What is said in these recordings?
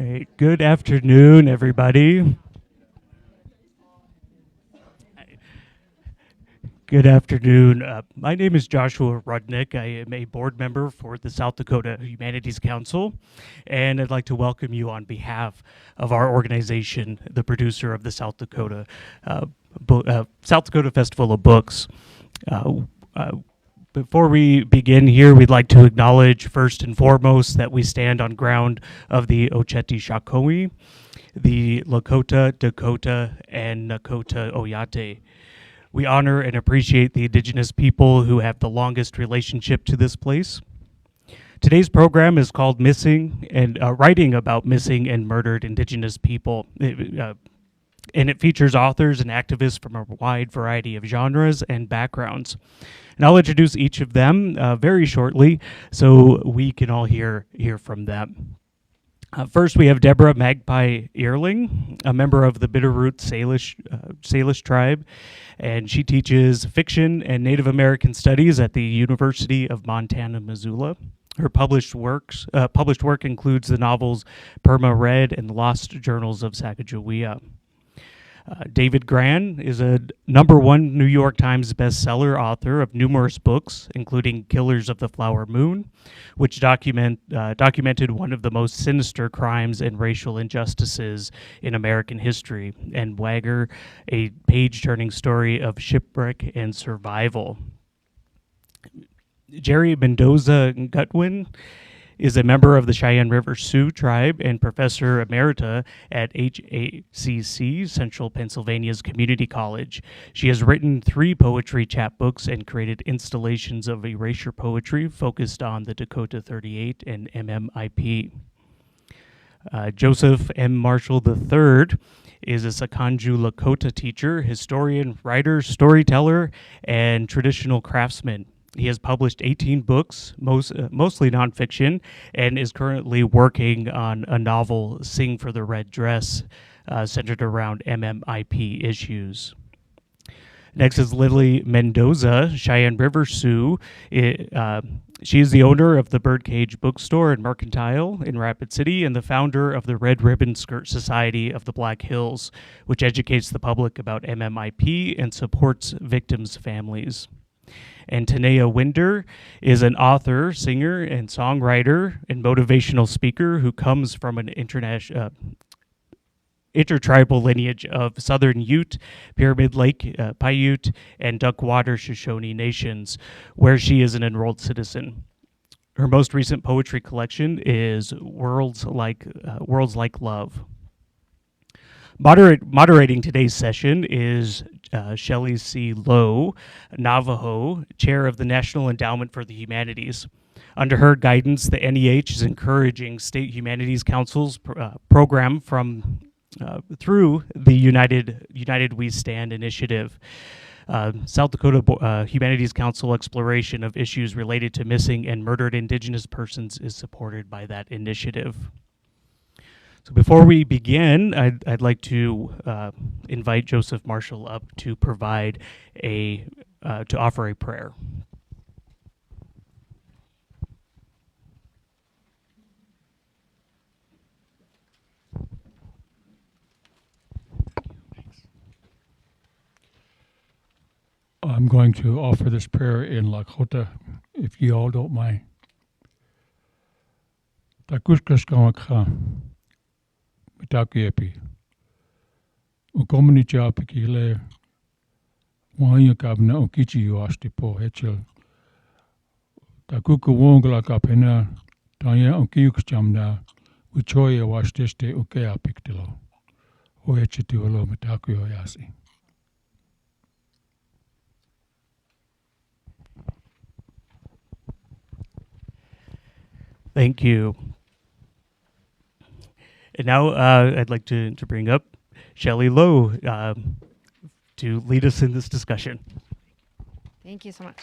Right. Good afternoon, everybody. Good afternoon. My name is Joshua Rudnick. I am a board member for the South Dakota Humanities Council, and I'd like to welcome you on behalf of our organization, the producer of the South Dakota Festival of Books. Uh, uh, Before we begin here, we'd like to acknowledge first and foremost that we stand on ground of the Oceti-Sakowin, the Lakota, Dakota, and Nakota Oyate. We honor and appreciate the Indigenous people who have the longest relationship to this place. Today's program is called Missing and Writing About Missing and Murdered Indigenous People. And it features authors and activists from a wide variety of genres and backgrounds. And I'll introduce each of them very shortly so we can all hear from them. First, we have Debra Magpie Earling, a member of the Bitterroot Salish tribe, and she teaches fiction and Native American studies at the University of Montana, Missoula. Her published work includes the novels Perma Red and Lost Journals of Sacagawea. David Grann is a #1 New York Times bestseller author of numerous books, including Killers of the Flower Moon, which documented one of the most sinister crimes and racial injustices in American history, and Wagger, a page-turning story of shipwreck and survival. Geri Gutwein is a member of the Cheyenne River Sioux tribe and professor emerita at HACC, Central Pennsylvania's Community College. She has written 3 poetry chapbooks and created installations of erasure poetry focused on the Dakota 38 and MMIP. Joseph M. Marshall III is a Sakanju Lakota teacher, historian, writer, storyteller, and traditional craftsman. He has published 18 books, mostly nonfiction, and is currently working on a novel, Sing for the Red Dress, centered around MMIP issues. Next is Lily Mendoza, Cheyenne River Sioux. She is the owner of the Birdcage Bookstore and Mercantile in Rapid City and the founder of the Red Ribbon Skirt Society of the Black Hills, which educates the public about MMIP and supports victims' families. And Tanya Winder is an author, singer, and songwriter and motivational speaker who comes from an intertribal lineage of Southern Ute, Pyramid Lake Paiute, and Duckwater Shoshone nations, where she is an enrolled citizen. Her most recent poetry collection is Worlds Like Love. Moderating today's session is Shelley C. Lowe, Navajo, chair of the National Endowment for the Humanities. Under her guidance, the NEH is encouraging state humanities councils program through the United We Stand initiative. South Dakota Humanities Council exploration of issues related to missing and murdered Indigenous persons is supported by that initiative. So before we begin, I'd like to invite Joseph Marshall up to provide to offer a prayer. I'm going to offer this prayer in Lakota, if you all don't mind. Takuskaskamaka. Takiepi. Ukomini chapiki le wanya kabna okichi yuasti po hechel. Takuku wongla kapena Tanya okiuk chamna uchoya washteste ukea piktilo. Oechiti olo mitakuyo yasi. Thank you. And now I'd like to bring up Shelley Lowe to lead us in this discussion. Thank you so much.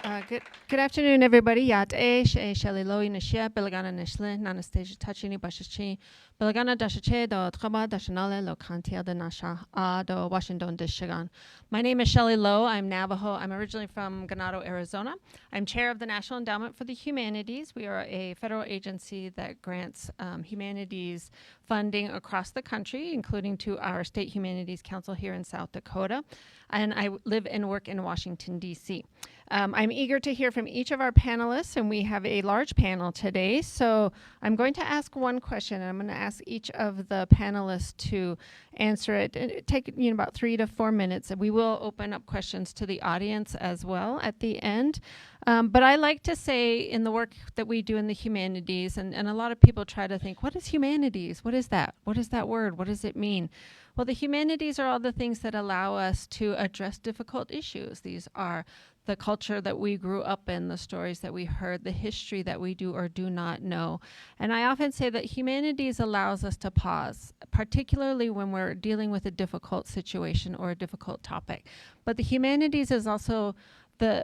Good afternoon, everybody. Yat she shalilo inashia belagana nishle nanastasia touchini bashachi belagana dashache do traba dashanale lo kantia de nasha do Washington Dishagan. My name is Shelley Lowe. I'm Navajo. I'm originally from Ganado, Arizona. I'm chair of the National Endowment for the Humanities. We are a federal agency that grants humanities funding across the country, including to our State Humanities Council here in South Dakota. And I live and work in Washington, D.C. I'm eager to hear from each of our panelists, and we have a large panel today. So I'm going to ask one question, and I'm going to ask each of the panelists to answer it. It take about 3 to 4 minutes, and we will open up questions to the audience as well at the end. But I like to say in the work that we do in the humanities, and a lot of people try to think, what is humanities? What is that? What is that word? What does it mean? Well, the humanities are all the things that allow us to address difficult issues. These are the culture that we grew up in, the stories that we heard, the history that we do or do not know. And I often say that humanities allows us to pause, particularly when we're dealing with a difficult situation or a difficult topic. But the humanities is also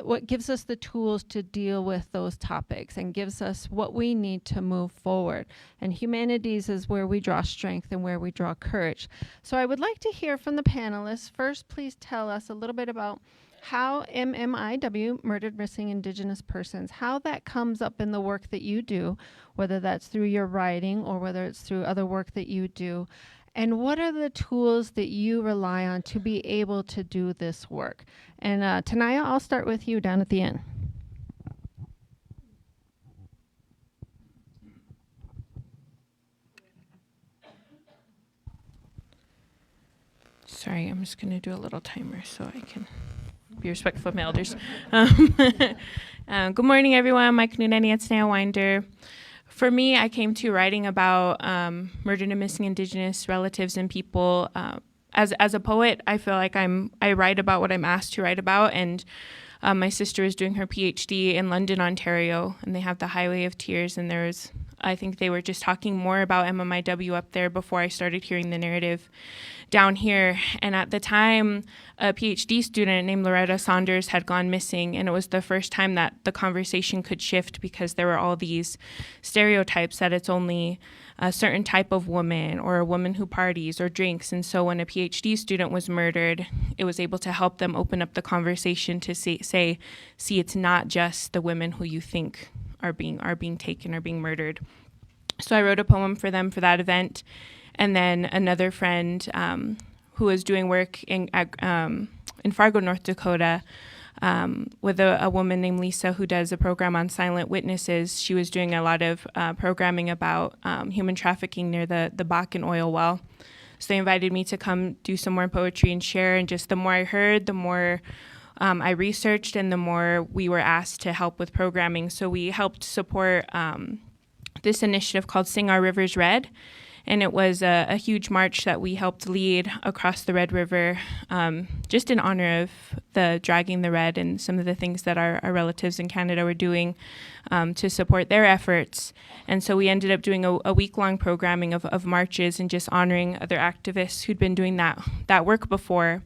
what gives us the tools to deal with those topics and gives us what we need to move forward. And humanities is where we draw strength and where we draw courage. So I would like to hear from the panelists. First, please tell us a little bit about how MMIW, Murdered Missing Indigenous Persons, how that comes up in the work that you do, whether that's through your writing or whether it's through other work that you do. And what are the tools that you rely on to be able to do this work? And Tanya, I'll start with you down at the end. Sorry, I'm just going to do a little timer so I can be respectful of my elders. Good morning, everyone. My Knuneni at Snail Winder. For me, I came to writing about murdered and missing Indigenous relatives and people. As a poet, I feel like I write about what I'm asked to write about. And my sister is doing her PhD in London, Ontario, and they have the Highway of Tears. And I think they were just talking more about MMIW up there before I started hearing the narrative down here. And at the time, a PhD student named Loretta Saunders had gone missing, and it was the first time that the conversation could shift because there were all these stereotypes that it's only a certain type of woman or a woman who parties or drinks. And so when a PhD student was murdered, it was able to help them open up the conversation to see, it's not just the women who you think are being taken or being murdered. So I wrote a poem for them for that event. And then another friend who was doing work in Fargo, North Dakota, with a woman named Lisa who does a program on silent witnesses. She was doing a lot of programming about human trafficking near the Bakken oil well. So they invited me to come do some more poetry and share. And just the more I heard, the more I researched and the more we were asked to help with programming. So we helped support this initiative called Sing Our Rivers Red. And it was a huge march that we helped lead across the Red River, just in honor of the Dragging the Red and some of the things that our relatives in Canada were doing to support their efforts. And so we ended up doing a week-long programming of marches and just honoring other activists who'd been doing that work before.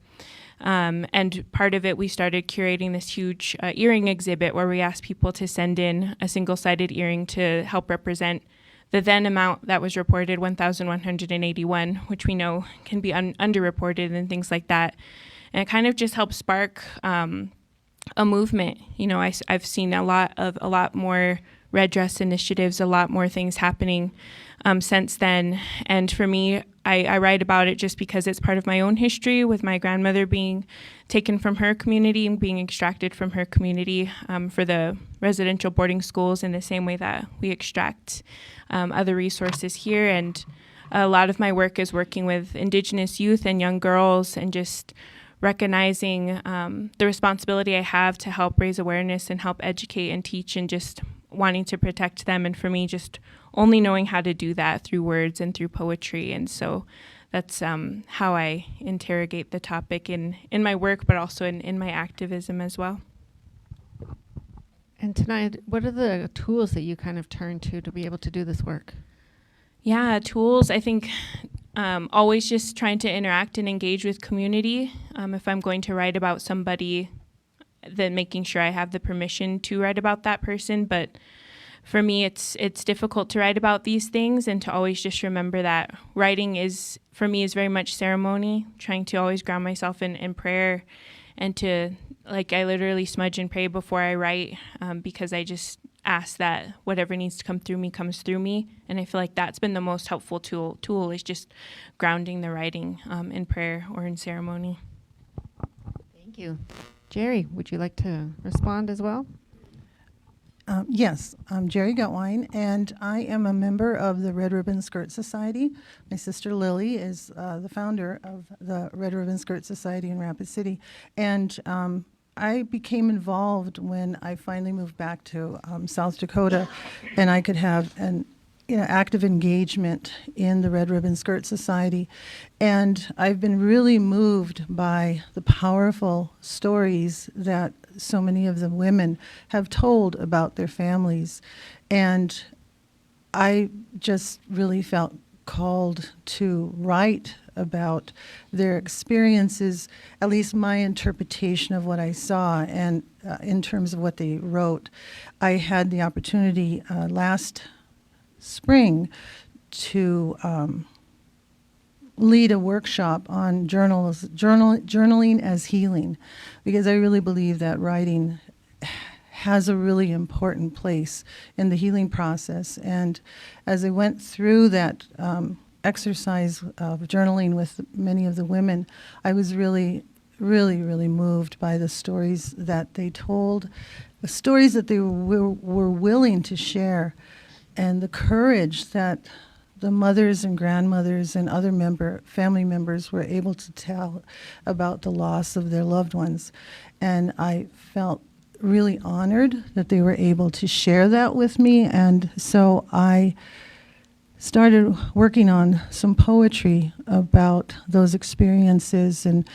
And part of it, we started curating this huge earring exhibit where we asked people to send in a single-sided earring to help represent the then amount that was reported, 1,181, which we know can be underreported and things like that. And it kind of just helped spark a movement. I've seen a lot more red dress initiatives, a lot more things happening since then. And for me, I write about it just because it's part of my own history, with my grandmother being taken from her community and being extracted from her community for the residential boarding schools in the same way that we extract other resources here. And a lot of my work is working with Indigenous youth and young girls and just recognizing the responsibility I have to help raise awareness and help educate and teach, and just wanting to protect them. And for me, just only knowing how to do that through words and through poetry. And so that's how I interrogate the topic in my work, but also in my activism as well. And tonight, what are the tools that you kind of turn to be able to do this work? Yeah, tools, I think always just trying to interact and engage with community. If I'm going to write about somebody then making sure I have the permission to write about that person. But for me, it's difficult to write about these things, and to always just remember that writing is, for me, is very much ceremony, trying to always ground myself in prayer, and to, like, I literally smudge and pray before I write, because I just ask that whatever needs to come through me comes through me. And I feel like that's been the most helpful tool is just grounding the writing in prayer or in ceremony. Thank you. Geri, would you like to respond as well? Yes, I'm Geri Gutwein, and I am a member of the Red Ribbon Skirt Society. My sister Lily is the founder of the Red Ribbon Skirt Society in Rapid City, and I became involved when I finally moved back to South Dakota, and I could have an active engagement in the Red Ribbon Skirt Society. And I've been really moved by the powerful stories that so many of the women have told about their families. And I just really felt called to write about their experiences, at least my interpretation of what I saw, and in terms of what they wrote. I had the opportunity last spring to lead a workshop on journaling as healing, because I really believe that writing has a really important place in the healing process. And as I went through that exercise of journaling with many of the women, I was really, really, really moved by the stories that they told, the stories that they were willing to share, and the courage that the mothers and grandmothers and other family members were able to tell about the loss of their loved ones. And I felt really honored that they were able to share that with me. And so I started working on some poetry about those experiences and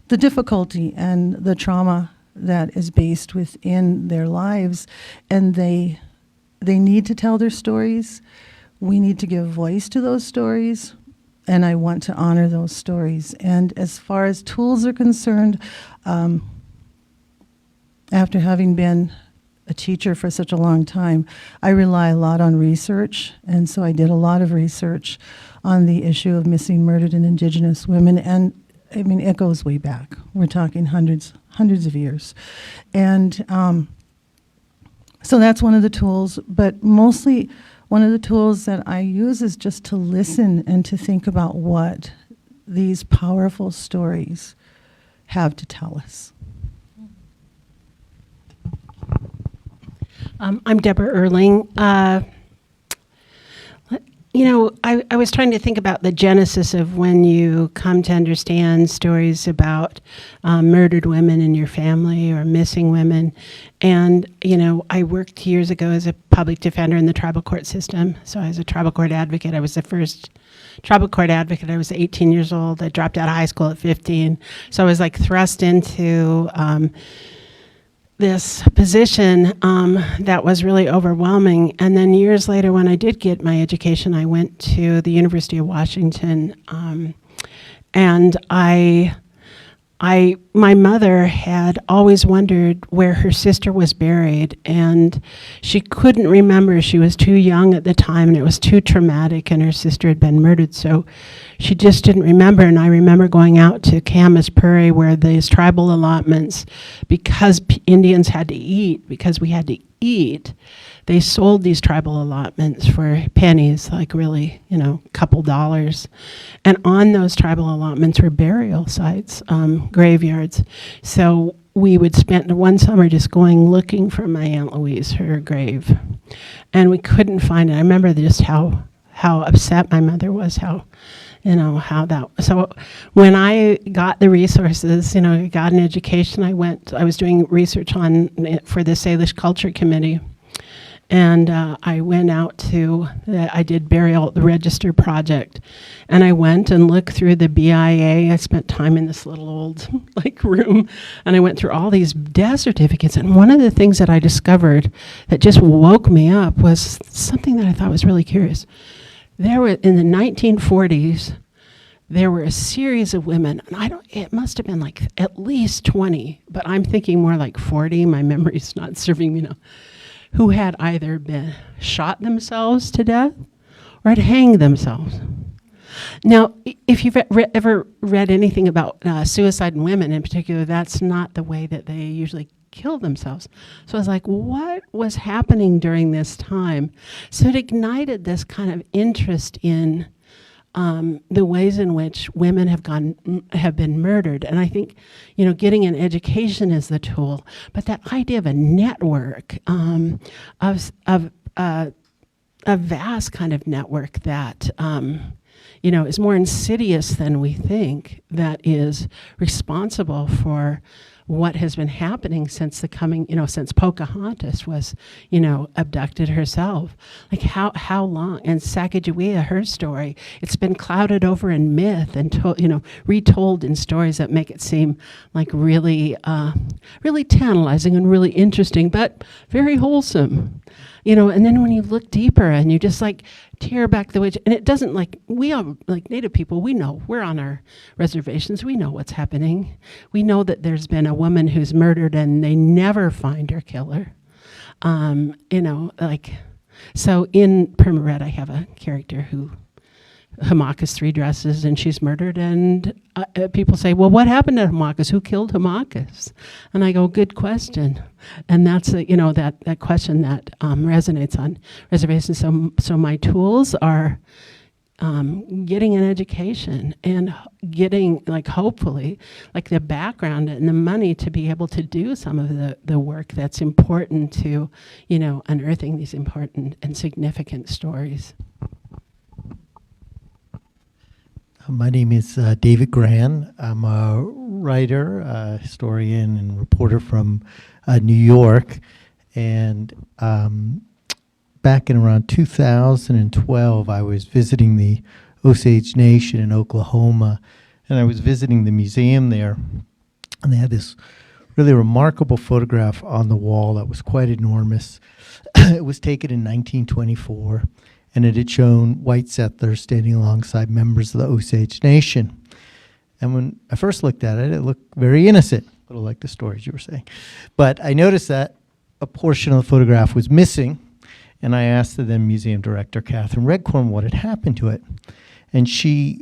the difficulty and the trauma that is based within their lives. And they need to tell their stories. We need to give voice to those stories, and I want to honor those stories. And as far as tools are concerned, after having been a teacher for such a long time, I rely a lot on research, and so I did a lot of research on the issue of missing, murdered, and Indigenous women. And I mean, it goes way back. We're talking hundreds of years. And so that's one of the tools, but mostly one of the tools that I use is just to listen and to think about what these powerful stories have to tell us. I'm Debra Earling. I was trying to think about the genesis of when you come to understand stories about murdered women in your family or missing women. And, I worked years ago as a public defender in the tribal court system. So I was a tribal court advocate. I was the first tribal court advocate. I was 18 years old. I dropped out of high school at 15. So I was like thrust into this position that was really overwhelming. And then years later, when I did get my education, I went to the University of Washington, and my mother had always wondered where her sister was buried, and she couldn't remember. She was too young at the time, and it was too traumatic, and her sister had been murdered, so she just didn't remember. And I remember going out to Camas Prairie, where these tribal allotments, because Indians had to eat, because we had to eat, they sold these tribal allotments for pennies, like really, a couple dollars. And on those tribal allotments were burial sites, graveyards. So we would spend one summer just going looking for my Aunt Louise, her grave. And we couldn't find it. I remember just how upset my mother was, how that. So when I got the resources, got an education, I was doing research for the Salish Culture Committee. And I went out I did Burial at the Register project. And I went and looked through the BIA. I spent time in this little old room. And I went through all these death certificates. And one of the things that I discovered that just woke me up was something that I thought was really curious. There were, in the 1940s, there were a series of women, and it must have been like at least 20, but I'm thinking more like 40, my memory's not serving me now, who had either been shot themselves to death or had hanged themselves. Now, if you've ever read anything about suicide in women in particular, that's not the way that they usually kill themselves. So I was like, what was happening during this time? So it ignited this kind of interest in the ways in which women have been murdered. And I think, getting an education is the tool, but that idea of a network, of a vast kind of network that, is more insidious than we think, that is responsible for what has been happening since since Pocahontas was, abducted herself. Like how long? And Sacagawea, her story, it's been clouded over in myth and retold in stories that make it seem like really, really tantalizing and really interesting, but very wholesome. And then when you look deeper and you just like tear back the witch, and it doesn't we all, like Native people, we know, we're on our reservations, we know what's happening. We know that there's been a woman who's murdered and they never find her killer. So in Perma Red, I have a character who Hamakas 3 dresses and she's murdered, and people say, well, what happened to Hamakas? Who killed Hamakas? And I go, good question. And that's that question that resonates on reservations. So my tools are getting an education and getting hopefully the background and the money to be able to do some of the work that's important to unearthing these important and significant stories. My name is David Grann. I'm a writer, historian, and reporter from New York. And back in around 2012, I was visiting the Osage Nation in Oklahoma, and I was visiting the museum there. And they had this really remarkable photograph on the wall that was quite enormous. It was taken in 1924. And it had shown white settlers standing alongside members of the Osage Nation. And when I first looked at it, it looked very innocent, a little like the stories you were saying. But I noticed that a portion of the photograph was missing, and I asked the then museum director, Catherine Redcorn, what had happened to it. And she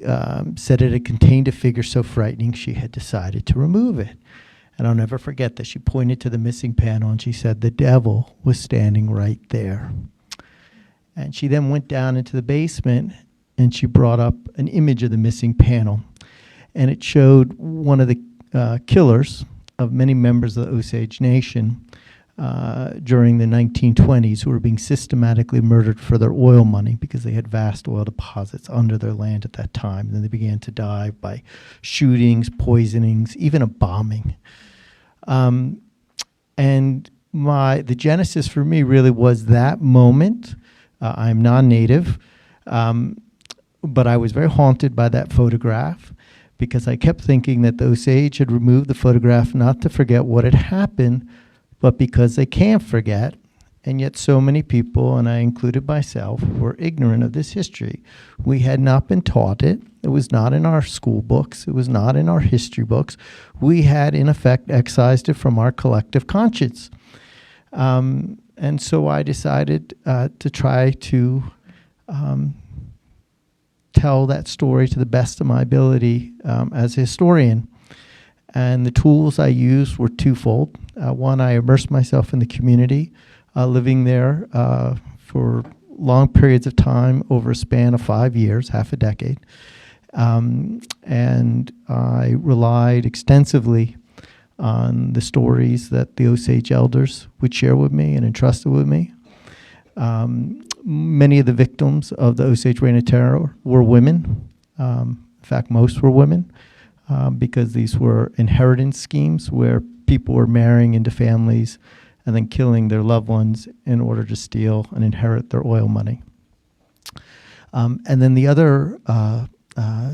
said it had contained a figure so frightening she had decided to remove it. And I'll never forget that she pointed to the missing panel and she said the devil was standing right there. And she then went down into the basement and she brought up an image of the missing panel. And it showed one of the killers of many members of the Osage Nation during the 1920s who were being systematically murdered for their oil money because they had vast oil deposits under their land at that time. And then they began to die by shootings, poisonings, even a bombing. And the genesis for me really was that moment. I'm non-native, but I was very haunted by that photograph because I kept thinking that the Osage had removed the photograph not to forget what had happened, but because they can't forget. And yet so many people, and I included myself, were ignorant of this history. We had not been taught it. It was not in our school books. It was not in our history books. We had, in effect, excised it from our collective conscience. And so I decided to try to tell that story to the best of my ability as a historian. And the tools I used were twofold. One, I immersed myself in the community, living there for long periods of time over a span of 5 years, half a decade. And I relied extensively on the stories that the Osage elders would share with me and entrusted with me. Many of the victims of the Osage Reign of Terror were women. In fact, most were women because these were inheritance schemes where people were marrying into families and then killing their loved ones in order to steal and inherit their oil money. And then the other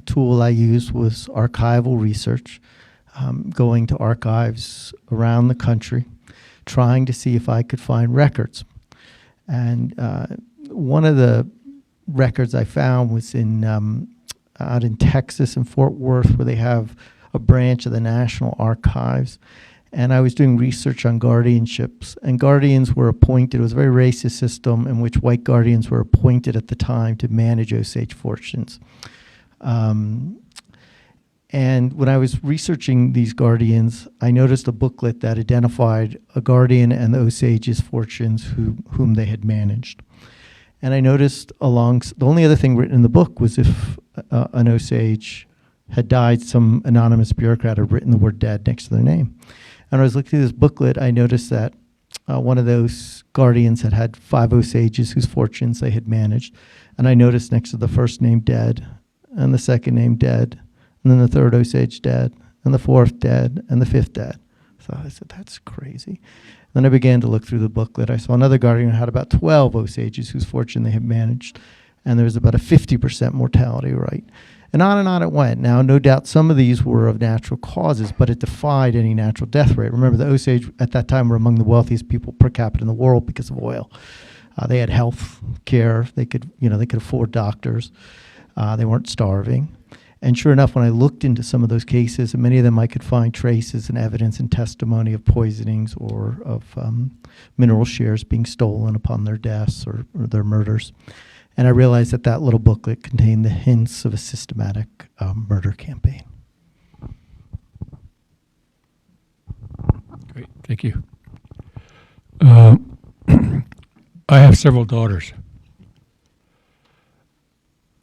tool I used was archival research. Going to archives around the country, trying to see if I could find records. And one of the records I found was in out in Texas in Fort Worth, where they have a branch of the National Archives. And I was doing research on guardianships, and guardians were appointed. It was a very racist system in which white guardians were appointed at the time to manage Osage fortunes. And when I was researching these guardians, I noticed a booklet that identified a guardian and the Osage's fortunes whom they had managed. And I noticed the only other thing written in the book was if an Osage had died, some anonymous bureaucrat had written the word dead next to their name. And when I was looking through this booklet, I noticed that one of those guardians had 5 Osages whose fortunes they had managed. And I noticed next to the first name dead, and the second name dead, and then the third Osage dead, and the fourth dead, and the fifth dead. So I said, that's crazy. Then I began to look through the booklet. I saw another guardian who had about 12 Osages whose fortune they had managed, and there was about a 50% mortality rate. And on it went. Now, no doubt some of these were of natural causes, but it defied any natural death rate. Remember, the Osage at that time were among the wealthiest people per capita in the world because of oil. They had health care. They could afford doctors. They weren't starving. And sure enough, when I looked into some of those cases, and many of them I could find traces and evidence and testimony of poisonings or of mineral shares being stolen upon their deaths or their murders. And I realized that little booklet contained the hints of a systematic murder campaign. Great, thank you. I have several daughters.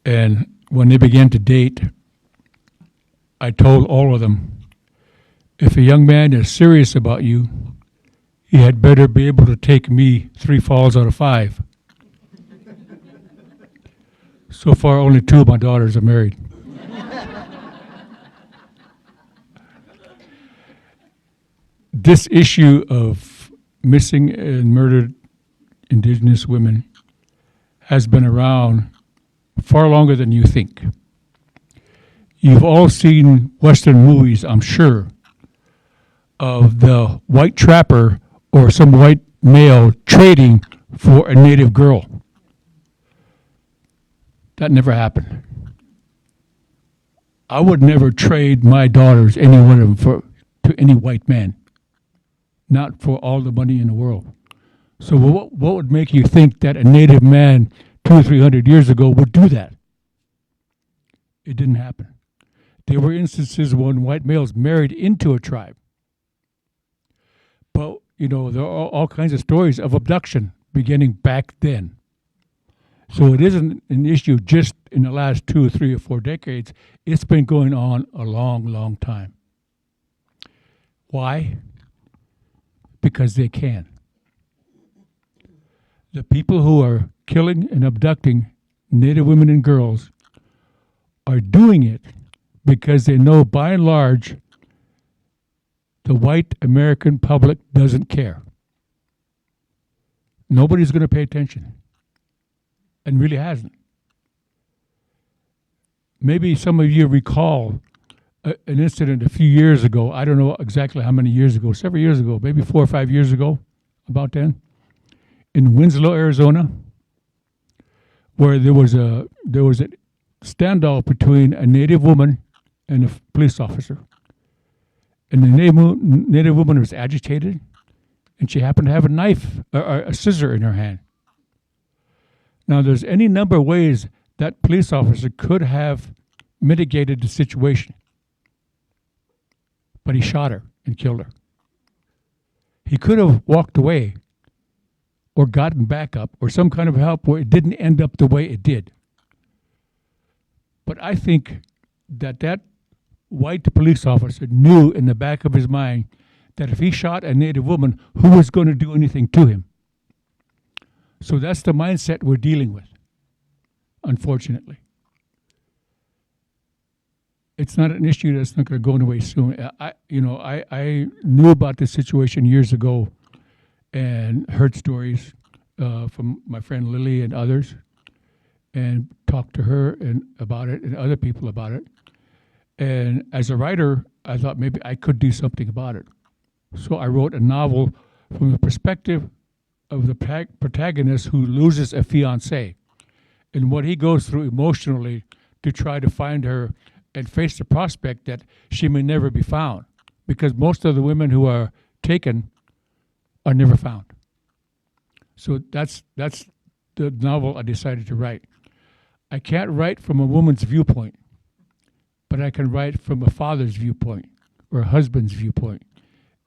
And when they began to date, I told all of them, if a young man is serious about you, he had better be able to take me 3 falls out of 5. So far, only 2 of my daughters are married. This issue of missing and murdered Indigenous women has been around far longer than you think. You've all seen Western movies, I'm sure, of the white trapper or some white male trading for a native girl. That never happened. I would never trade my daughters, any one of them, to any white man. Not for all the money in the world. So what would make you think that a native man 200 or 300 years ago would do that? It didn't happen. There were instances when white males married into a tribe. But, there are all kinds of stories of abduction beginning back then. So it isn't an issue just in the last 2 or 3 or 4 decades. It's been going on a long, long time. Why? Because they can. The people who are killing and abducting Native women and girls are doing it because they know, by and large, the white American public doesn't care. Nobody's going to pay attention, and really hasn't. Maybe some of you recall an incident a few years ago. I don't know exactly how many years ago, several years ago, maybe 4 or 5 years ago, about then, in Winslow, Arizona, where there was a standoff between a Native woman and a police officer. And the Native woman was agitated, and she happened to have a knife, or a scissor in her hand. Now, there's any number of ways that police officer could have mitigated the situation. But he shot her and killed her. He could have walked away or gotten back up or some kind of help where it didn't end up the way it did. But I think that white police officer knew in the back of his mind that if he shot a Native woman, who was going to do anything to him? So that's the mindset we're dealing with, unfortunately. It's not an issue that's not going to go away soon. I knew about this situation years ago and heard stories from my friend Lily and others, and talked to her about it and other people about it. And as a writer, I thought maybe I could do something about it. So I wrote a novel from the perspective of the protagonist who loses a fiancé and what he goes through emotionally to try to find her and face the prospect that she may never be found, because most of the women who are taken are never found. So that's the novel I decided to write. I can't write from a woman's viewpoint, but I can write from a father's viewpoint or a husband's viewpoint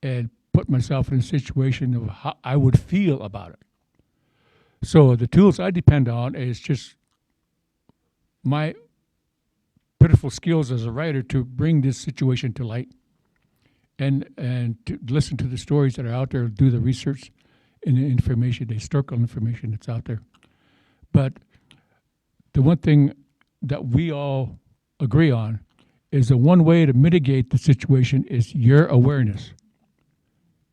and put myself in a situation of how I would feel about it. So the tools I depend on is just my pitiful skills as a writer to bring this situation to light and to listen to the stories that are out there, do the research and the information, the historical information that's out there. But the one thing that we all agree on is that one way to mitigate the situation is your awareness.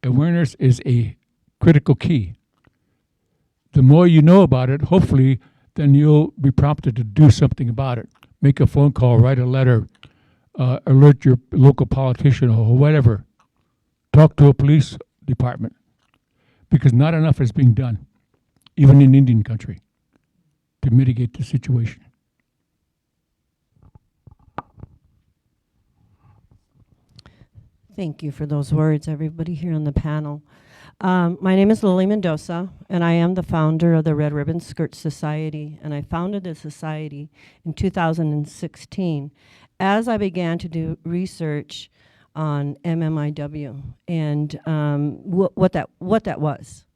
Awareness is a critical key. The more you know about it, hopefully, then you'll be prompted to do something about it. Make a phone call, write a letter, alert your local politician or whatever. Talk to a police department, because not enough is being done, even in Indian country, to mitigate the situation. Thank you for those words, everybody here on the panel. My name is Lily Mendoza, and I am the founder of the Red Ribbon Skirt Society, and I founded the society in 2016 as I began to do research on MMIW and what that was.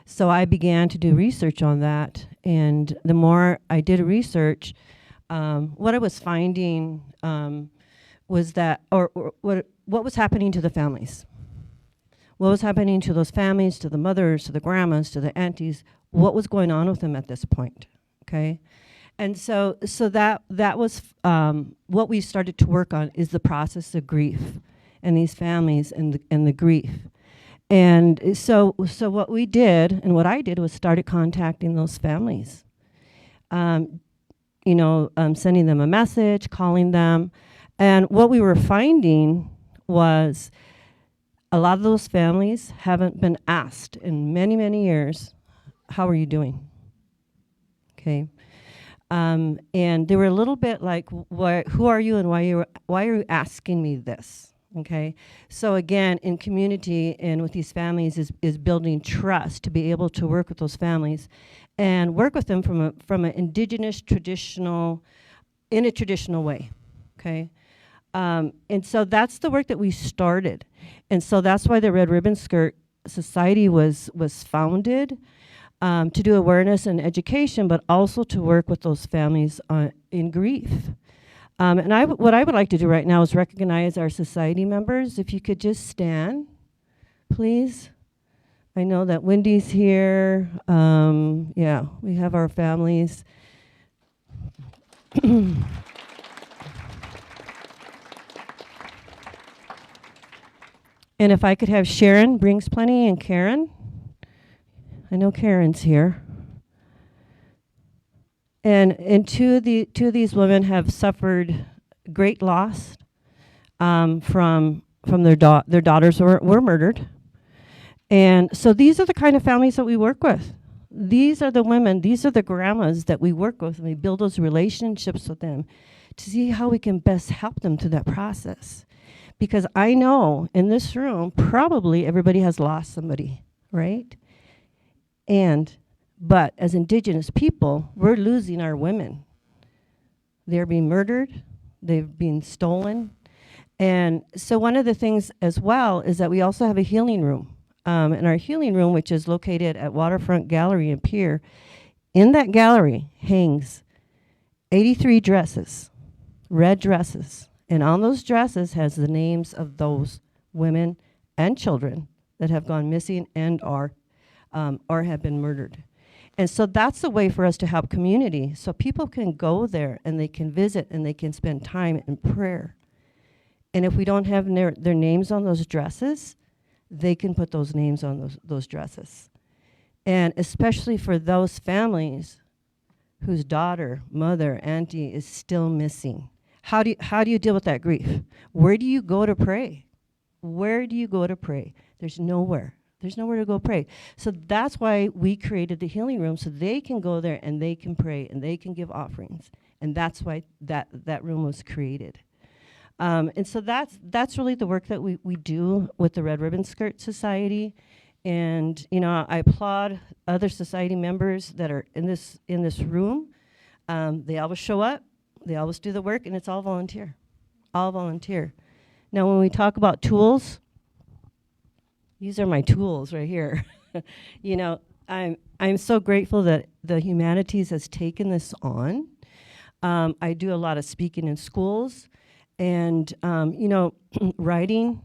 So I began to do research on that, and the more I did research, what I was finding was that, or what was happening to the families. What was happening to those families, to the mothers, to the grandmas, to the aunties? What was going on with them at this point? Okay, and so that was what we started to work on, is the process of grief and these families and the grief. And so what we did and what I did was started contacting those families. Sending them a message, calling them, and what we were finding was a lot of those families haven't been asked in many, many years, how are you doing? Okay. And they were a little bit like, who are you and why are you asking me this? Okay. So again, in community and with these families is building trust to be able to work with those families and work with them from an indigenous in a traditional way. Okay. And so that's the work that we started. And so that's why the Red Ribbon Skirt Society was founded, to do awareness and education, but also to work with those families in grief. And what I would like to do right now is recognize our society members. If you could just stand, please. I know that Wendy's here. Yeah, we have our families. And if I could have Sharon Brings Plenty and Karen. I know Karen's here. And two of these women have suffered great loss from their daughters were murdered. And so these are the kind of families that we work with. These are the women, these are the grandmas that we work with, and we build those relationships with them to see how we can best help them through that process. Because I know in this room, probably everybody has lost somebody, right? But as Indigenous people, we're losing our women. They're being murdered, they've been stolen. And so one of the things as well is that we also have a healing room. In our healing room, which is located at Waterfront Gallery and Pier, in that gallery hangs 83 dresses, red dresses. And on those dresses has the names of those women and children that have gone missing and or have been murdered. And so that's a way for us to help community. So people can go there and they can visit and they can spend time in prayer. And if we don't have their names on those dresses, they can put those names on those dresses. And especially for those families whose daughter, mother, auntie is still missing. How do you deal with that grief? Where do you go to pray? Where do you go to pray? There's nowhere. There's nowhere to go pray. So that's why we created the healing room, so they can go there and they can pray and they can give offerings And that's why that room was created. And so that's really the work that we do with the Red Ribbon Skirt Society. And I applaud other society members that are in this room. They always show up, they always do the work, and it's all volunteer, all volunteer. Now, when we talk about tools, these are my tools right here. I'm so grateful that the humanities has taken this on. I do a lot of speaking in schools, and writing,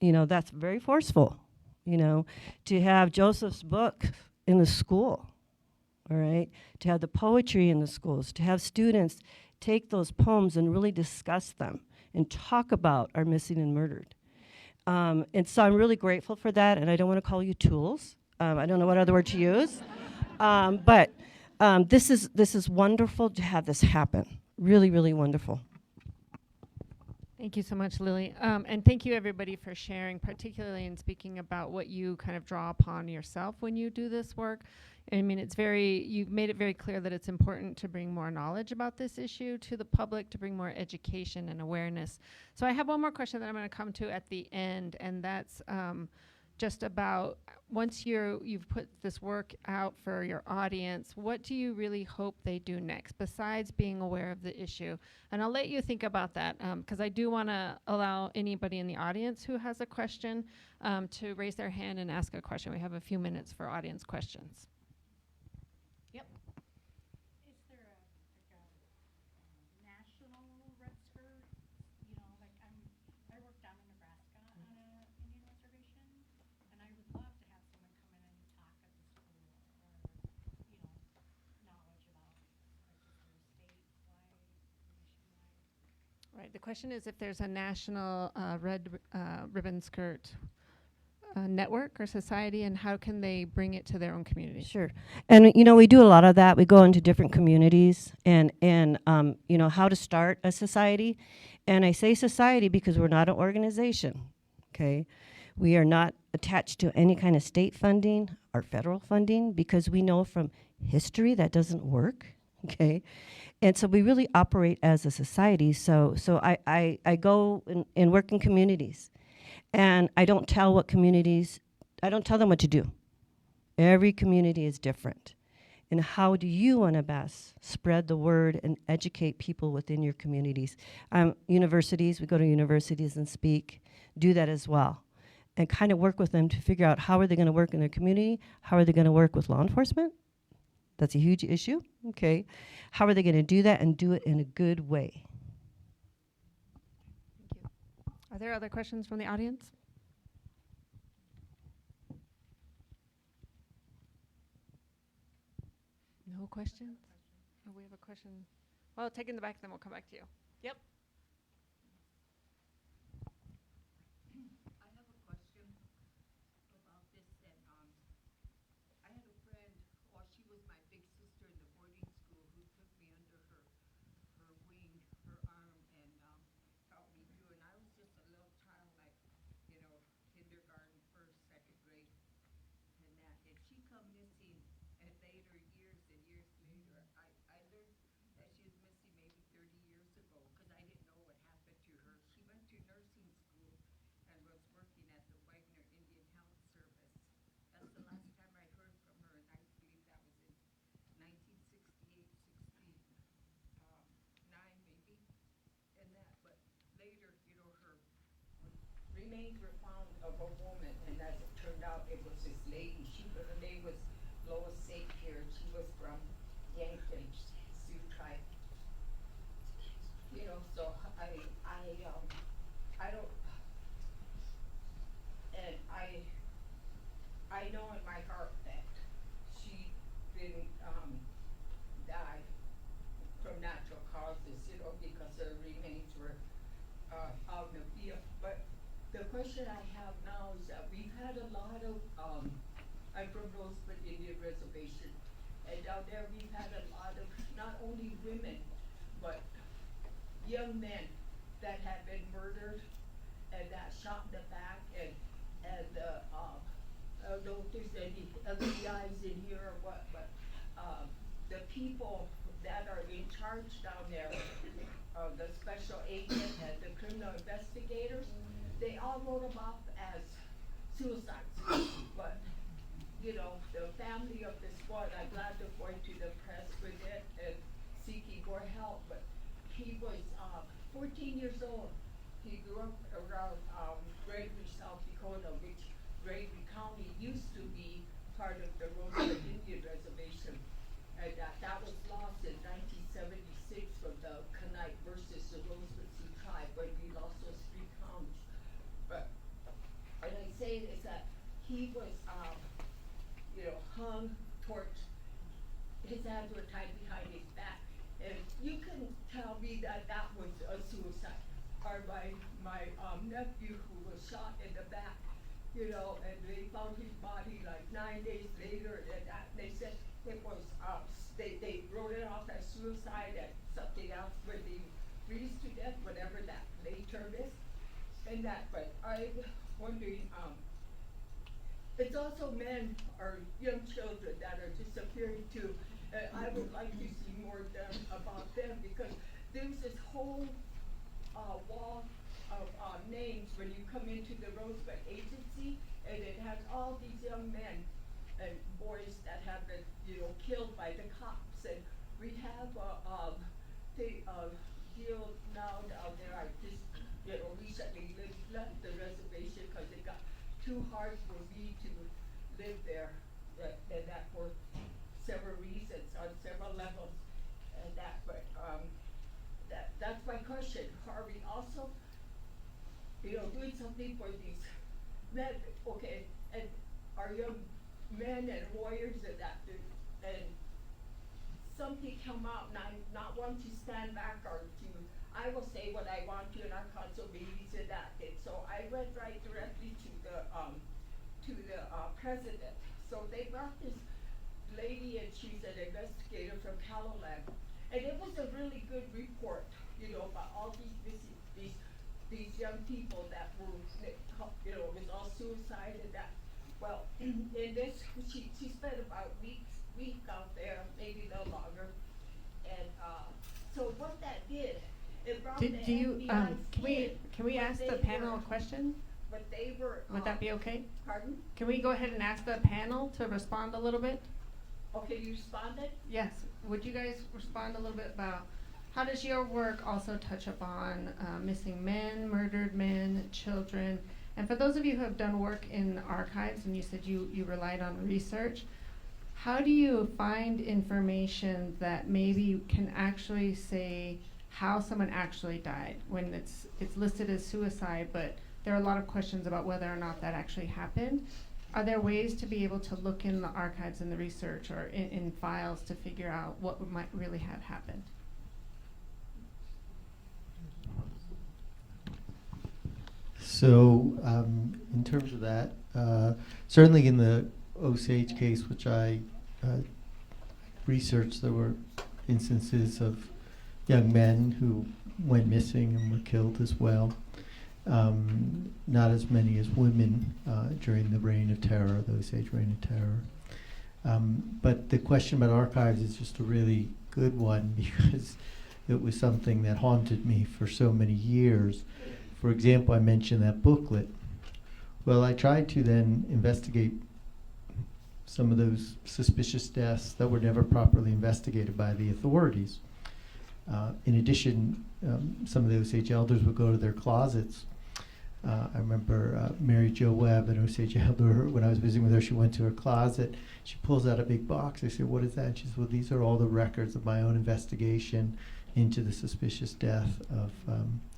that's very forceful. To have Joseph's book in the school, all right, to have the poetry in the schools, to have students take those poems and really discuss them and talk about our missing and murdered. And so I'm really grateful for that, and I don't want to call you tools. I don't know what other word to use. But this is wonderful to have this happen. Really, really wonderful. Thank you so much, Lily. And thank you, everybody, for sharing, particularly in speaking about what you kind of draw upon yourself when you do this work. I mean, you've made it very clear that it's important to bring more knowledge about this issue to the public, to bring more education and awareness. So I have one more question that I'm going to come to at the end, and that's just about once you've put this work out for your audience, what do you really hope they do next besides being aware of the issue? And I'll let you think about that because I do want to allow anybody in the audience who has a question to raise their hand and ask a question. We have a few minutes for audience questions. Yep. Is there a national red skirt? I work down in Nebraska on a Indian reservation, and I would love to have someone come in and talk at the school or, knowledge about statewide, nationwide. Right. The question is if there's a national red ribbon skirt network or society, and how can they bring it to their own community? Sure. And, we do a lot of that. We go into different communities and how to start a society. And I say society because we're not an organization, okay? We are not attached to any kind of state funding or federal funding because we know from history that doesn't work, okay? And so we really operate as a society. So I go and work in communities. And I don't tell them what to do. Every community is different. And how do you want to best spread the word and educate people within your communities? Universities, we go to universities and speak, do that as well. And kind of work with them to figure out how are they going to work in their community? How are they going to work with law enforcement? That's a huge issue, okay? How are they going to do that and do it in a good way? Thank you. Are there other questions from the audience? No questions? Oh, we have a question. Well, take it in the back, then we'll come back to you. Yep. I have a question about this. That I had a friend, she was my big sister in the boarding school, who took me under her wing, her arm, and taught me through. And I was just a little child, like kindergarten, first, second grade, and that. And she come missing at later years and years later. I learned that she was missing maybe 30 years ago because I didn't know what happened to her. She went to nursing school and was working at the Wagner Indian Health Service. That's the last time I heard from her, and I believe that was in 1968, 69 maybe, and that. But later, her remains were found of a woman, and as it turned out, it was this lady. Her name was Lois St. Pierre. She was from Yankton, Sioux tribe. So I don't, and I know in my heart that she didn't die from natural causes, because her remains were out in the field. But the question I have now is that we've had a lot of, I'm from Rosebud Indian Reservation, and down there we've had a lot of not only women, but young men that have been murdered and that shot in the back, and I don't know if there's any LBIs in here or what, but the people that are in charge down there, the special agent and the criminal investigators, they all wrote them off as suicides. But, you know, the family of this one, I'm glad they're going to the press with it and seeking more help, but he was 14 years old. He grew up around Gregory, South Dakota, which Gregory County used to be part of the Roosevelt Indian Reservation. And that was lost in 1976 from the Kanite versus the Roosevelt Sioux tribe, when we lost those 3 counties. But, and I say is that he was, you know, hung, torched, his hands were tied behind his back. And you can tell me that that was a suicide. Or my nephew who was shot in the back, you know, and they found his body like 9 days later, and they said it was, they wrote it off as suicide and something else when they freeze to death, whatever that lay term is. And that, but I'm wondering, it's also men or young children that are disappearing too. I would like to see more done about them, because there's this whole wall of names when you come into the Roosevelt Agency, and it has all these young men and boys that have been, you know, killed by the cops. And we have deal now down there. I just, you know, recently left the reservation because it got too hard for me to live there, and that for several reasons on several levels, and that. But that's my question. Are we also, you know, doing something for these men? Okay, and our young men and warriors and that, and something come out, and I'm not one to stand back or to, I will say what I want to in our council meetings and that. And so I went right directly to the president. So they brought this lady, and she's an investigator from Caloland, and it was a really good report, you know, about all these young people that were, you know, it was all suicide and that. Well, in this, she spent about week out there, maybe no longer, and so what that did, it brought the FBI can we ask the panel a question? But they were. Would that be okay? Pardon? Can we go ahead and ask the panel to respond a little bit? Okay, you responded? Yes. Would you guys respond a little bit about how does your work also touch upon missing men, murdered men, children? And for those of you who have done work in archives, and you said you relied on research, how do you find information that maybe can actually say how someone actually died when it's listed as suicide, but there are a lot of questions about whether or not that actually happened? Are there ways to be able to look in the archives and the research or in files to figure out what might really have happened? So in terms of that, certainly in the Osage case, which I researched, there were instances of young men who went missing and were killed as well. Not as many as women during the Reign of Terror, the Osage Reign of Terror. But the question about archives is just a really good one, because it was something that haunted me for so many years. For example, I mentioned that booklet. Well, I tried to then investigate some of those suspicious deaths that were never properly investigated by the authorities. In addition, some of the Osage elders would go to their closets. I remember Mary Jo Webb, an Osage elder, when I was visiting with her, she went to her closet. She pulls out a big box. I said, "What is that?" And she said, "Well, these are all the records of my own investigation into the suspicious death of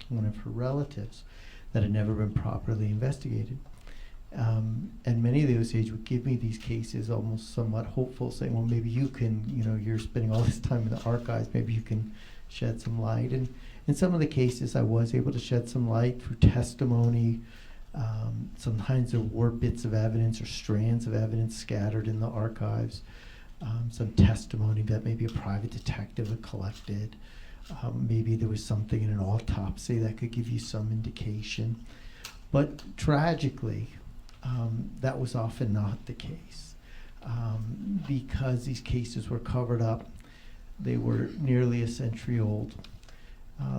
one of her relatives that had never been properly investigated." And many of the Osage would give me these cases almost somewhat hopeful, saying, "Well, maybe you can, you know, you're spending all this time in the archives, maybe you can shed some light." And in some of the cases, I was able to shed some light through testimony. Sometimes there were bits of evidence or strands of evidence scattered in the archives. Some testimony that maybe a private detective had collected. Maybe there was something in an autopsy that could give you some indication. But tragically, that was often not the case, because these cases were covered up. They were nearly a century old.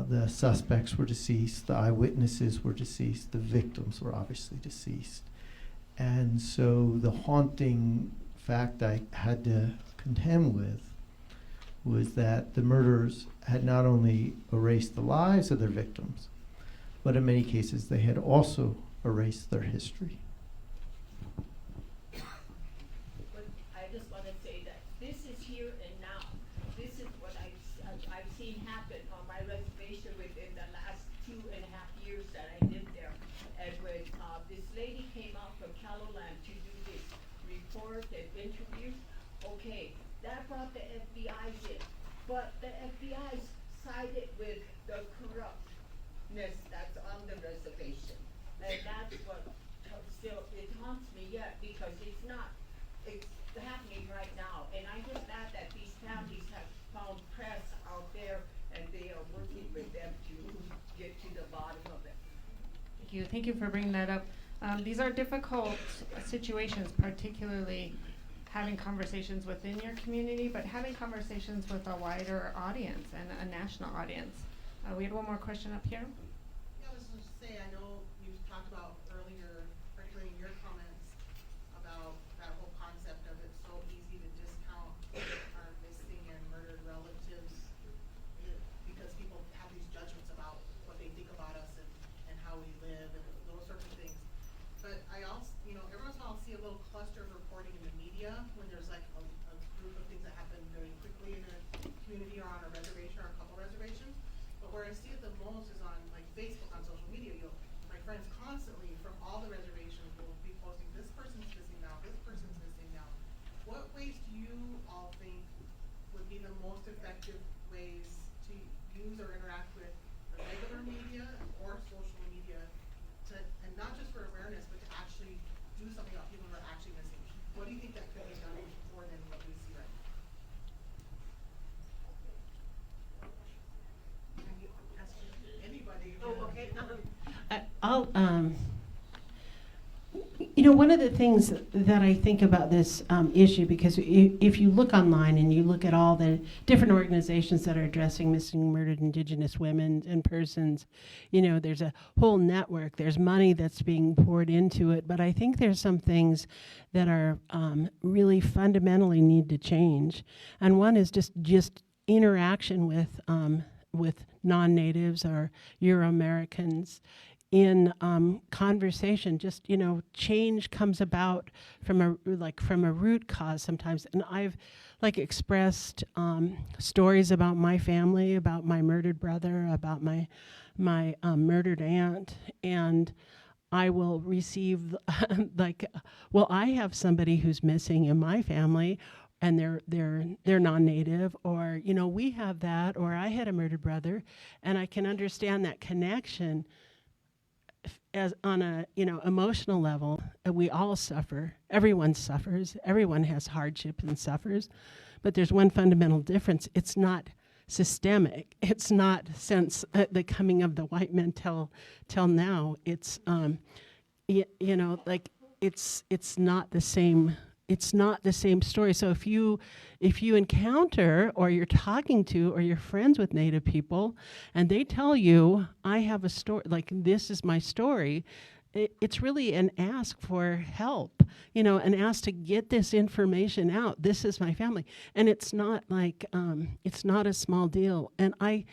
The suspects were deceased, the eyewitnesses were deceased, the victims were obviously deceased. And so the haunting fact I had to contend with was that the murderers had not only erased the lives of their victims, but in many cases they had also erased their history. But I just want to say that this is here and now. This is what I've seen happen on my reservation within the last 2.5 years that I lived there. And when this lady came out from Caloland to do this report and interview, okay, that brought the FBI in. But the FBI sided with the corruptness that's on the reservation. And that's what still, it haunts me yet, because it's happening right now. And I'm just glad that these families have found press out there and they are working with them to get to the bottom of it. Thank you for bringing that up. These are difficult situations, particularly having conversations within your community, but having conversations with a wider audience and a national audience. We had one more question up here. Yeah, I was just to say, I know you talked about earlier, particularly in your comments, about that whole concept of it's so easy to discount our missing and murdered relatives because people have these judgments about what they think about us and how we live and those sorts of things. But I also, every once in a while I'll see a little cluster of reporting in the media when there's like a group of things that happen very quickly in a community or on a reservation or a couple reservations. But where I see it the most is on like Facebook, on social media. My friends constantly from all the reservations will be posting, this person's missing now, this person's missing now. What ways do you all think would be the most effective ways to use or interact with the regular media or social media and not just for awareness, but to actually do something about people who are actually missing? What do you think that could be done more than what we see right now? Anybody? Oh, okay. One of the things that I think about this issue, because if you look online and you look at all the different organizations that are addressing missing and murdered Indigenous women and persons, there's a whole network. There's money that's being poured into it, but I think there's some things that are really fundamentally need to change. And one is just interaction with non-natives or Euro-Americans in conversation. Just change comes about from a root cause sometimes. And I've expressed stories about my family, about my murdered brother, about my murdered aunt, and I will receive I have somebody who's missing in my family, and they're non-native, or we have that, or I had a murdered brother, and I can understand that connection as on a emotional level. We all suffer. Everyone suffers. Everyone has hardship and suffers, but there's one fundamental difference. It's not systemic. It's not since the coming of the white men till now. It's it's not the same. It's not the same story. So if you encounter, or you're talking to, or you're friends with Native people, and they tell you, I have a story, this is my story, it's really an ask for help, an ask to get this information out. This is my family. And it's not it's not a small deal. And I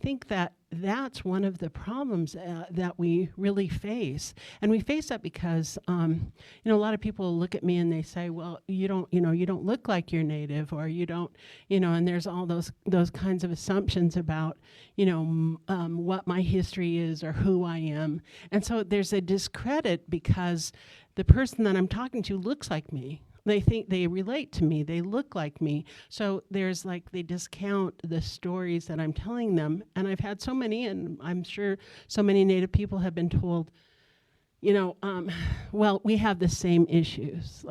think that that's one of the problems that we really face. And we face that because, a lot of people look at me and they say, well, you don't look like you're Native, or you don't, and there's all those kinds of assumptions about, what my history is or who I am. And so there's a discredit because the person that I'm talking to looks like me. They think they relate to me. They look like me. So there's they discount the stories that I'm telling them. And I've had so many, and I'm sure so many Native people have been told, well, we have the same issues.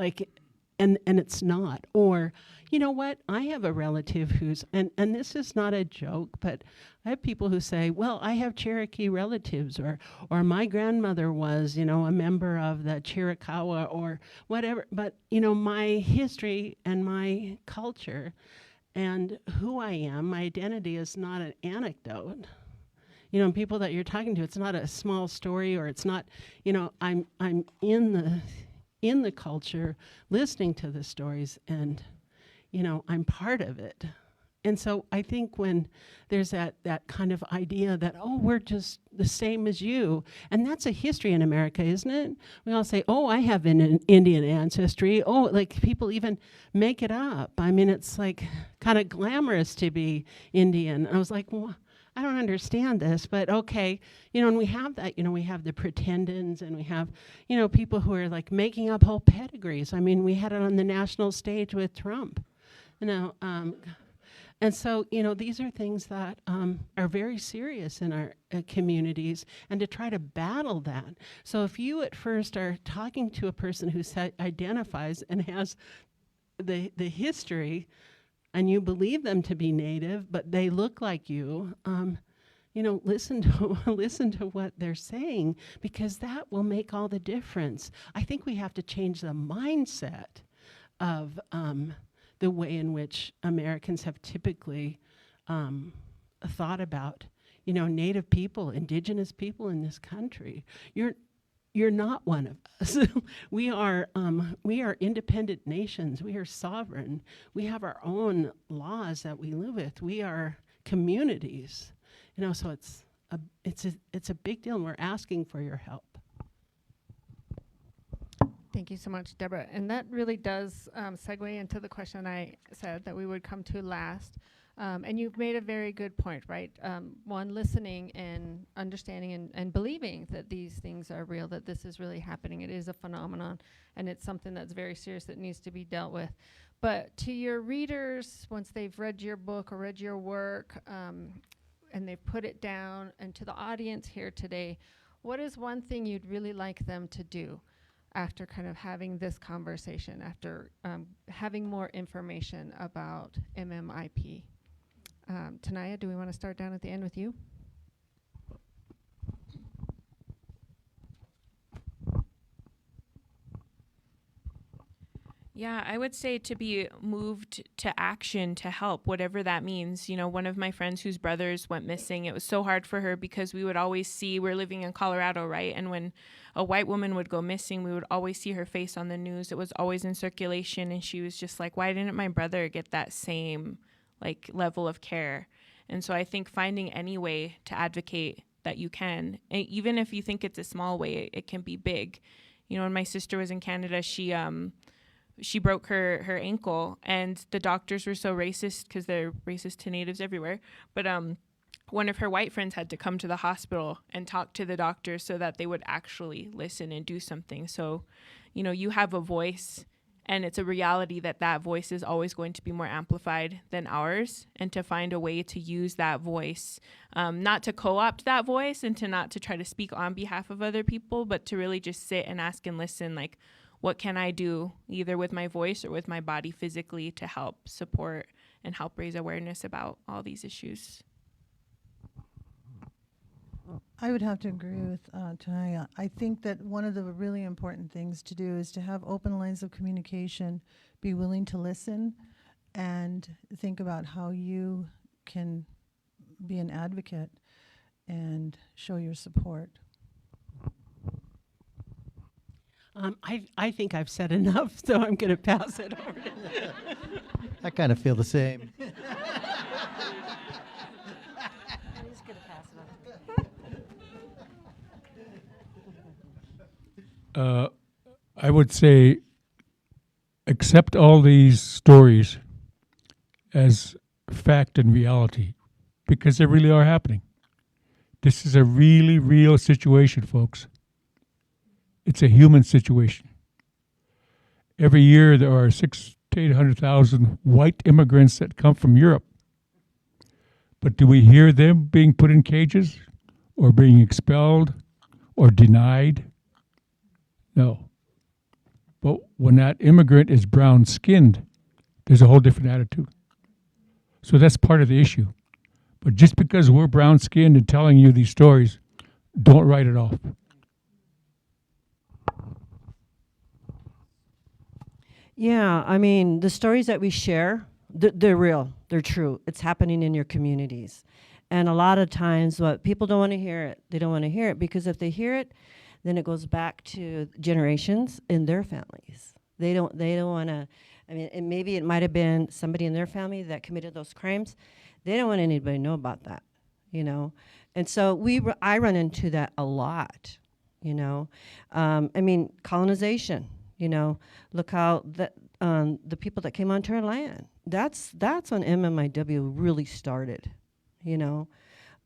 And it's not. Or, you know what? I have a relative who's, and this is not a joke, but I have people who say, well, I have Cherokee relatives, or my grandmother was, a member of the Chiricahua or whatever. But, my history and my culture and who I am, my identity is not an anecdote. You know, people that you're talking to, it's not a small story, or it's not, you know, I'm in the culture, listening to the stories, and, you know, I'm part of it. And so I think when there's that kind of idea that, oh, we're just the same as you, and that's a history in America, isn't it? We all say, oh, I have an Indian ancestry. Oh, like people even make it up. I mean, it's like kind of glamorous to be Indian. I was like, well, I don't understand this, but okay. You know, and we have that, you know, we have the pretenders, and we have, you know, people who are like making up whole pedigrees. I mean, we had it on the national stage with Trump, you know, and so, you know, these are things that are very serious in our communities, and to try to battle that. So if you at first are talking to a person who identifies and has the history, and you believe them to be Native, but they look like you, you know, listen to what they're saying, because that will make all the difference. I think we have to change the mindset of the way in which Americans have typically thought about, you know, Native people, Indigenous people in this country. You're not one of us. We are independent nations. We are sovereign. We have our own laws that we live with. We are communities, you know. So it's a big deal, and we're asking for your help. Thank you so much, Debra. And that really does segue into the question I said that we would come to last. And you've made a very good point, right? One, listening and understanding and believing that these things are real, that this is really happening. It is a phenomenon, and it's something that's very serious that needs to be dealt with. But to your readers, once they've read your book or read your work, and they've put it down, and to the audience here today, what is one thing you'd really like them to do after kind of having this conversation, after having more information about MMIP? Tanya, do we want to start down at the end with you? Yeah, I would say to be moved to action to help, whatever that means. You know, one of my friends whose brothers went missing, it was so hard for her because we would always see, we're living in Colorado, right? And when a white woman would go missing, we would always see her face on the news. It was always in circulation. And she was just like, why didn't my brother get that same like level of care? And so I think finding any way to advocate that you can, even if you think it's a small way, it can be big. You know, when my sister was in Canada, she broke her ankle, and the doctors were so racist because they're racist to Natives everywhere. But one of her white friends had to come to the hospital and talk to the doctors so that they would actually listen and do something. So, you know, you have a voice, and it's a reality that that voice is always going to be more amplified than ours, and to find a way to use that voice, not to co-opt that voice and to not to try to speak on behalf of other people, but to really just sit and ask and listen, like, what can I do either with my voice or with my body physically to help support and help raise awareness about all these issues? I would have to agree with Tanya. I think that one of the really important things to do is to have open lines of communication, be willing to listen, and think about how you can be an advocate and show your support. I think I've said enough, so I'm going to pass it over. I kind of feel the same. I would say accept all these stories as fact and reality, because they really are happening. This is a really real situation, folks. It's a human situation. Every year there are 600,000 to 800,000 white immigrants that come from Europe. But do we hear them being put in cages or being expelled or denied? No. But when that immigrant is brown-skinned, there's a whole different attitude. So that's part of the issue. But just because we're brown-skinned and telling you these stories, don't write it off. Yeah, I mean, the stories that we share, they're real, they're true. It's happening in your communities. And a lot of times what people don't want to hear it. They don't want to hear it because if they hear it, then it goes back to generations in their families. They don't want to, I mean, and maybe it might have been somebody in their family that committed those crimes. They don't want anybody to know about that, you know. And so I run into that a lot, you know. I mean, colonization, you know. Look how the people that came onto our land. That's when MMIW really started, you know.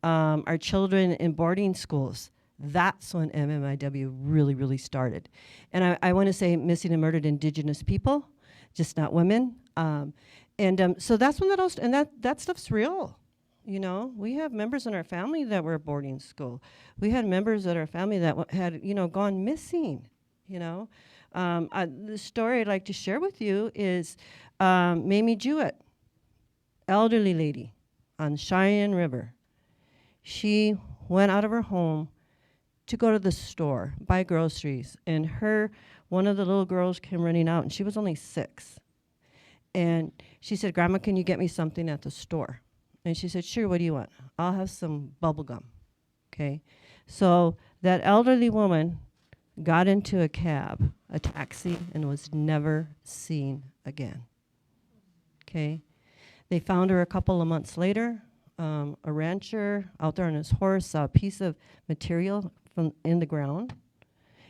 Our children in boarding schools. That's when MMIW really, really started. And I want to say missing and murdered Indigenous people, just not women. So that's when that stuff's real. You know, we have members in our family that were boarding school. We had members in our family that had, you know, gone missing, you know. The story I'd like to share with you is Mamie Jewett, elderly lady on Cheyenne River. She went out of her home to go to the store, buy groceries, and one of the little girls came running out, and she was only 6. And she said, "Grandma, can you get me something at the store?" And she said, "Sure, what do you want?" "I'll have some bubble gum." Okay. So that elderly woman got into a cab, a taxi, and was never seen again. Okay. They found her a couple of months later. A rancher out there on his horse saw a piece of material in the ground,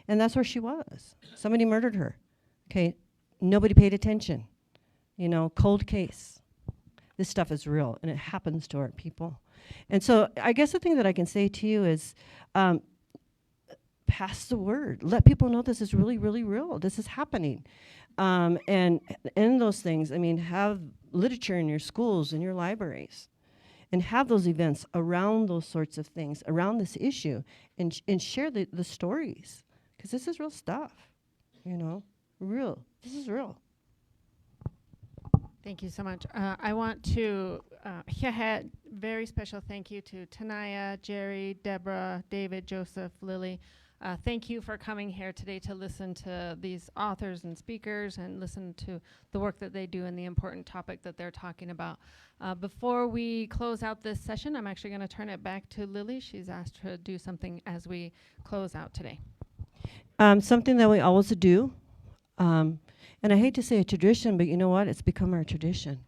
and that's where she was. Somebody murdered her. Okay. Nobody paid attention. You know, cold case. This stuff is real, and it happens to our people. And so I guess the thing that I can say to you is pass the word. Let people know this is really, really real. This is happening. And in those things, I mean, have literature in your schools, in your libraries, and have those events around those sorts of things, around this issue, and share the stories. Because this is real stuff, you know, real. This is real. Thank you so much. I want to very special thank you to Tanya, Geri, Debra, David, Joseph, Lily. Thank you for coming here today to listen to these authors and speakers and listen to the work that they do and the important topic that they're talking about. Before we close out this session, I'm actually going to turn it back to Lily. She's asked to do something as we close out today. Something that we always do. And I hate to say a tradition, but you know what? It's become our tradition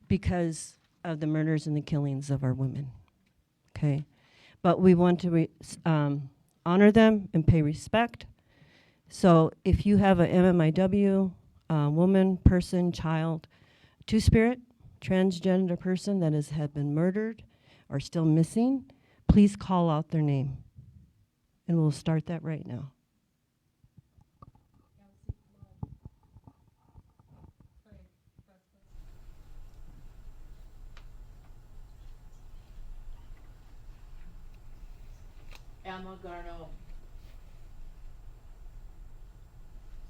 because of the murders and the killings of our women. Okay? But we want to honor them and pay respect. So if you have a MMIW, woman, person, child, two-spirit, transgender person that had been murdered or still missing, please call out their name. And we'll start that right now. Emma Garneau.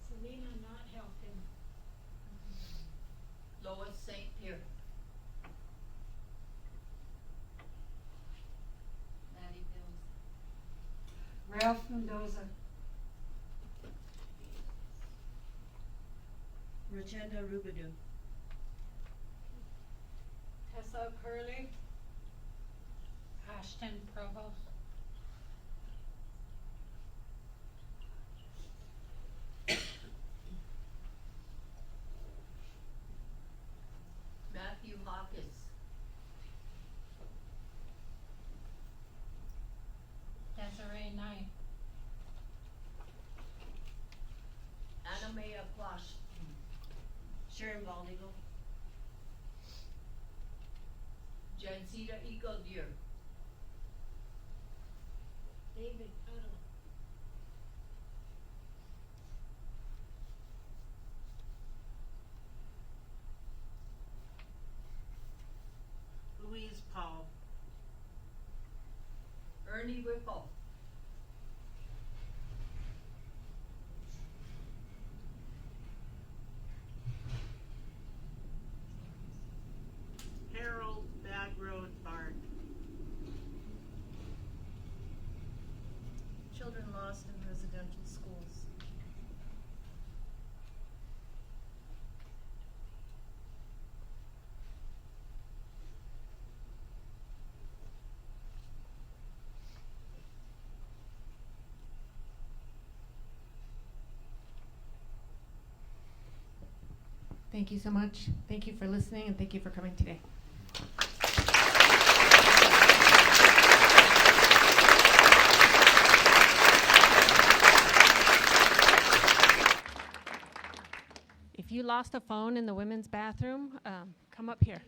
Selena not helping. Lois St. Pierre. Maddie Bills. Ralph Mendoza. Rachenda Rubadu. Tessa Curley. Ashton Provost. Matthew Hawkins. Desiree Knight. Anna Maya Quash. Sharon Baldigo. Jancita Eagle-Deer. David Tuttle. Louise Paul. Ernie Whipple. Harold Bagroad Bart. Children lost in residential schools. Thank you so much. Thank you for listening, and thank you for coming today. If you lost a phone in the women's bathroom, come up here.